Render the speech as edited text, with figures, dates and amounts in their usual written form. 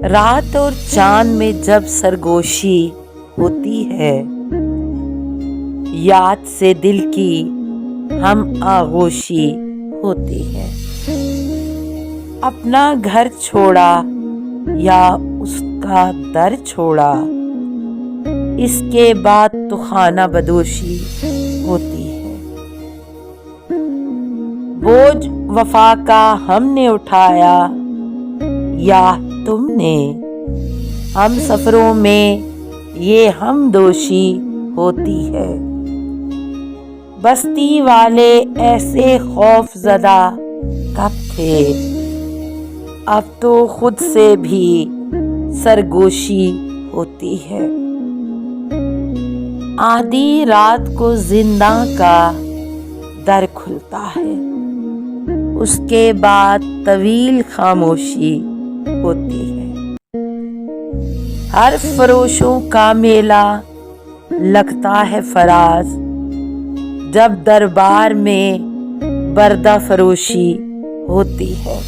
رات اور چاند میں جب سرگوشی ہوتی ہے، یاد سے دل کی ہم آغوشی ہوتی ہے۔ اپنا گھر چھوڑا یا اس کا در چھوڑا، اس کے بعد تو خانہ بدوشی ہوتی ہے۔ بوجھ وفا کا ہم نے اٹھایا یا تم نے، ہم سفروں میں یہ ہم دوشی ہوتی ہے۔ بستی والے ایسے خوف زدہ کب تھے، اب تو خود سے بھی سرگوشی ہوتی ہے۔ آدھی رات کو زنداں کا در کھلتا ہے، اس کے بعد طویل خاموشی ہوتی ہے۔ ہر فروشوں کا میلہ لگتا ہے فراز، جب دربار میں بردہ فروشی ہوتی ہے۔